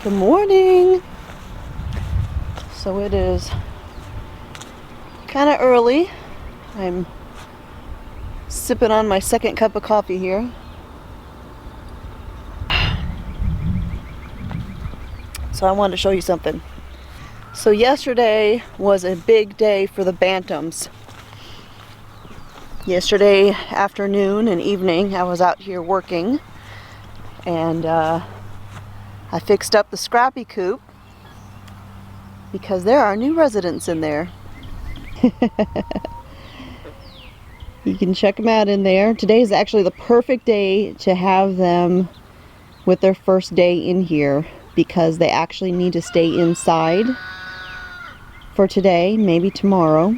Good morning. So it is kind of early. I'm sipping on my second cup of coffee here. So I wanted to show you something. So yesterday was a big day for the bantams. Yesterday afternoon and evening I was out here working, and I fixed up the scrappy coop because there are new residents in there. You can check them out in there. Today is actually the perfect day to have them with their first day in here because they actually need to stay inside for today, maybe tomorrow.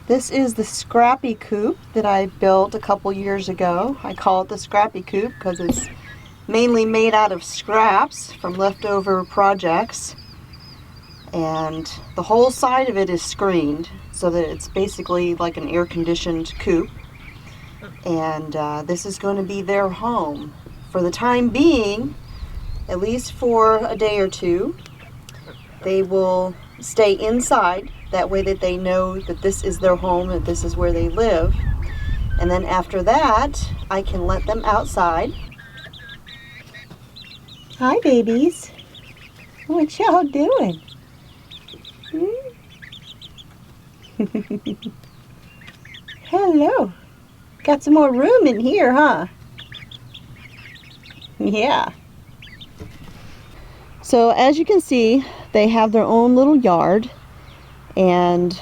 This is the scrappy coop that I built a couple years ago. I call it the scrappy coop because it's mainly made out of scraps from leftover projects, and the whole side of it is screened so that it's basically like an air-conditioned coop, and this is going to be their home for the time being, at least for a day or two. They will stay inside, that way that they know that this is their home, that this is where they live, and then after that I can let them outside. Hi babies, what y'all doing? Hello, got some more room in here, huh? Yeah. So as you can see, they have their own little yard, and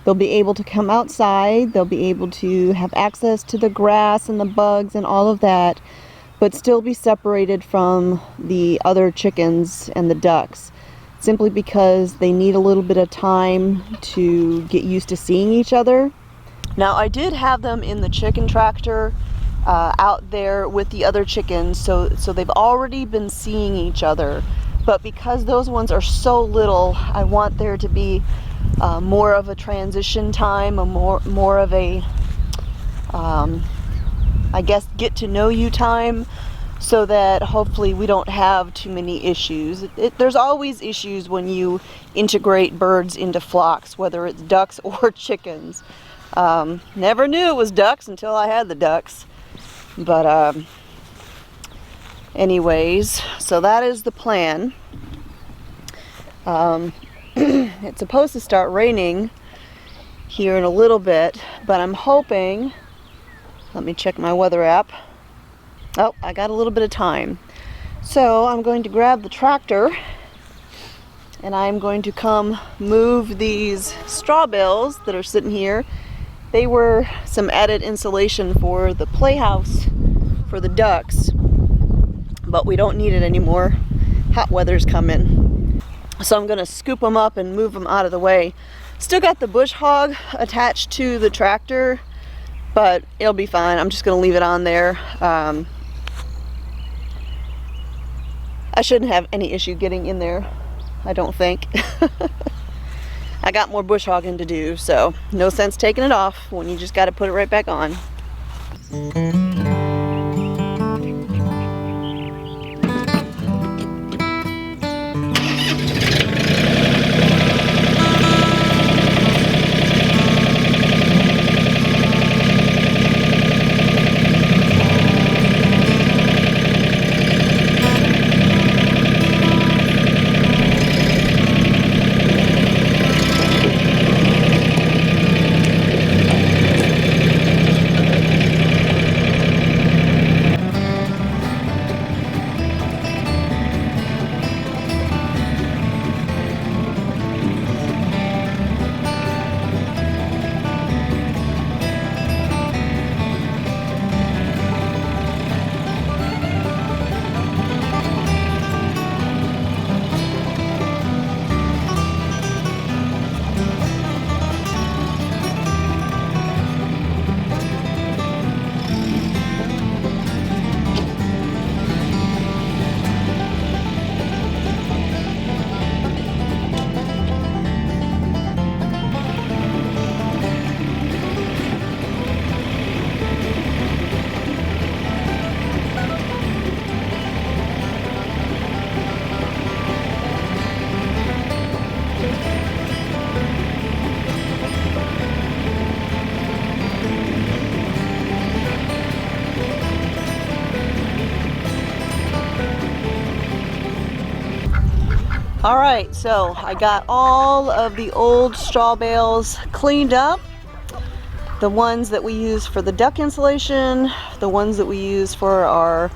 they'll be able to come outside. They'll be able to have access to the grass and the bugs and all of that, but still be separated from the other chickens and the ducks, simply because they need a little bit of time to get used to seeing each other. Now I did have them in the chicken tractor out there with the other chickens, so they've already been seeing each other, but because those ones are so little, I want there to be more of a transition time, a more of a I guess get to know you time, so that hopefully we don't have too many issues. There's always issues when you integrate birds into flocks, whether it's ducks or chickens. Never knew it was ducks until I had the ducks. But anyways, so that is the plan. It's supposed to start raining here in a little bit, but I'm hoping, let me check my weather app. Oh, I got a little bit of time. So I'm going to grab the tractor and I'm going to come move these straw bales that are sitting here. They were some added insulation for the playhouse for the ducks, but we don't need it anymore. Hot weather's coming. So I'm gonna scoop them up and move them out of the way. Still got the bush hog attached to the tractor, but it'll be fine. I'm just gonna leave it on there. I shouldn't have any issue getting in there, I don't think. I got more bush hogging to do, so no sense taking it off when you just got to put it right back on. Alright, so I got all of the old straw bales cleaned up. The ones that we use for the duck insulation, the ones that we use for our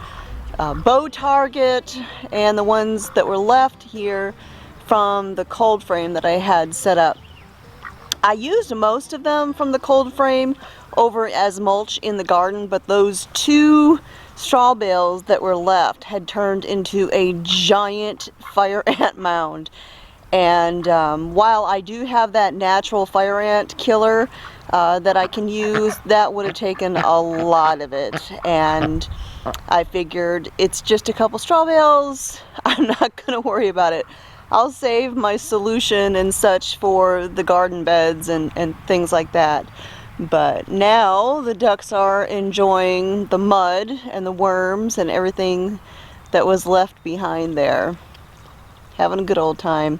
bow target, and the ones that were left here from the cold frame that I had set up. I used most of them from the cold frame over as mulch in the garden, but those 2 straw bales that were left had turned into a giant fire ant mound. And while I do have that natural fire ant killer that I can use, that would have taken a lot of it. And I figured it's just a couple straw bales, I'm not going to worry about it. I'll save my solution and such for the garden beds and things like that. But now the ducks are enjoying the mud and the worms and everything that was left behind there. Having a good old time.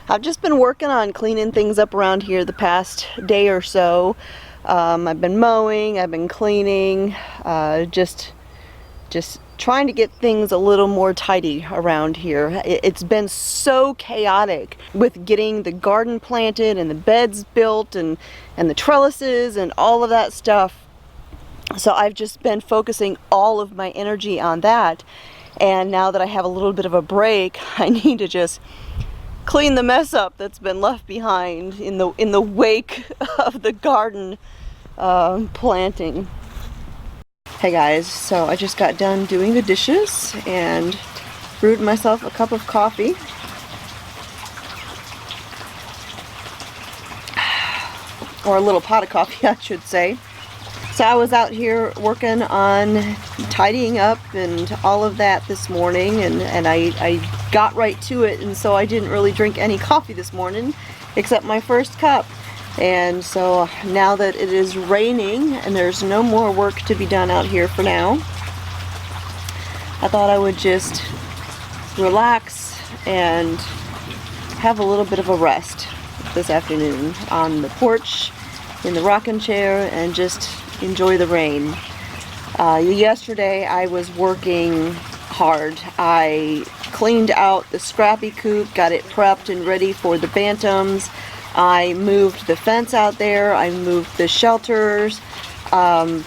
I've just been working on cleaning things up around here the past day or so. I've been mowing, I've been cleaning, just trying to get things a little more tidy around here. It's been so chaotic with getting the garden planted and the beds built and the trellises and all of that stuff. So I've just been focusing all of my energy on that. And now that I have a little bit of a break, I need to just clean the mess up that's been left behind in the wake of the garden planting. Hey guys, so I just got done doing the dishes and brewed myself a cup of coffee. Or a little pot of coffee, I should say. So I was out here working on tidying up and all of that this morning, and I got right to it, and so I didn't really drink any coffee this morning except my first cup. And so now that it is raining and there's no more work to be done out here for now, I thought I would just relax and have a little bit of a rest this afternoon on the porch in the rocking chair and just enjoy the rain. Yesterday I was working hard. I cleaned out the scrappy coop, got it prepped and ready for the bantams. I moved the fence out there, I moved the shelters,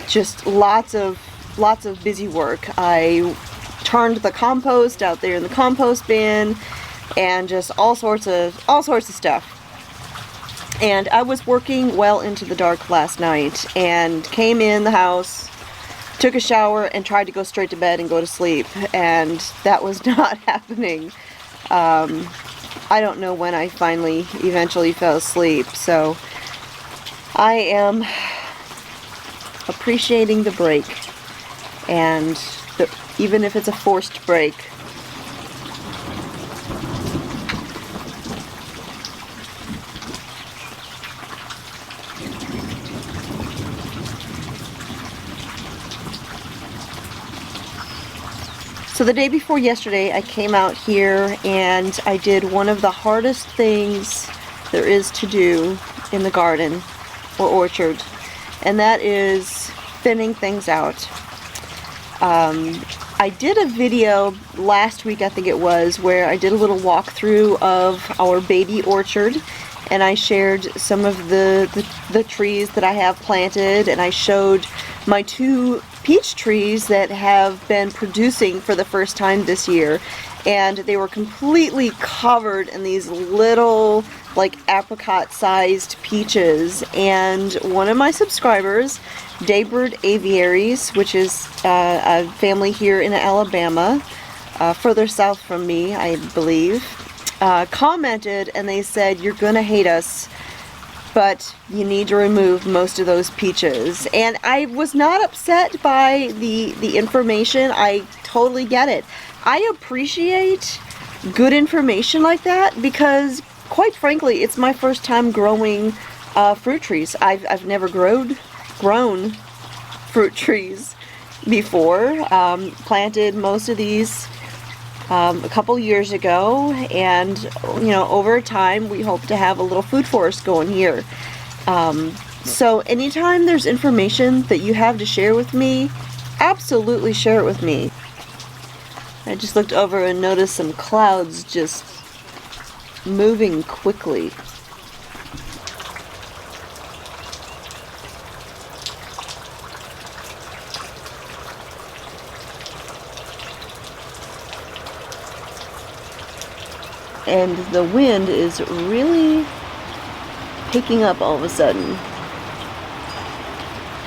just lots of busy work. I turned the compost out there in the compost bin and just all sorts of stuff. And I was working well into the dark last night and came in the house, took a shower, and tried to go straight to bed and go to sleep, and that was not happening. I don't know when I eventually fell asleep, so I am appreciating the break, and even if it's a forced break. So the day before yesterday, I came out here and I did one of the hardest things there is to do in the garden or orchard, and that is thinning things out. I did a video last week, I think it was, where I did a little walkthrough of our baby orchard, and I shared some of the trees that I have planted, and I showed my 2 peach trees that have been producing for the first time this year, and they were completely covered in these little like apricot sized peaches. And one of my subscribers, Daybird Aviaries, which is a family here in Alabama, further south from me I believe, commented and they said, "You're gonna hate us, but you need to remove most of those peaches." And I was not upset by the information. I totally get it. I appreciate good information like that because, quite frankly, it's my first time growing fruit trees. I've never grown fruit trees before. Planted most of these a couple years ago, and you know, over time we hope to have a little food forest going here. So anytime there's information that you have to share with me, absolutely share it with me. I just looked over and noticed some clouds just moving quickly. And the wind is really picking up all of a sudden.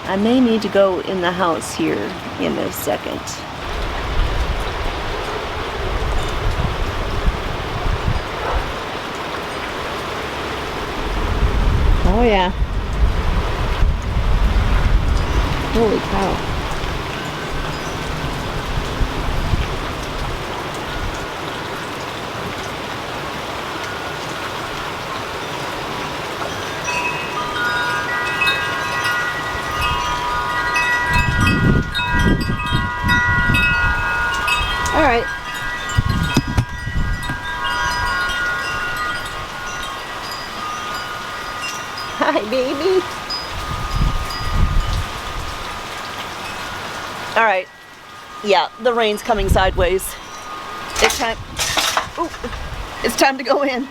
I may need to go in the house here in a second. Oh yeah. Holy cow. All right. Hi, baby. All right. Yeah, the rain's coming sideways. It's time. Ooh, it's time to go in.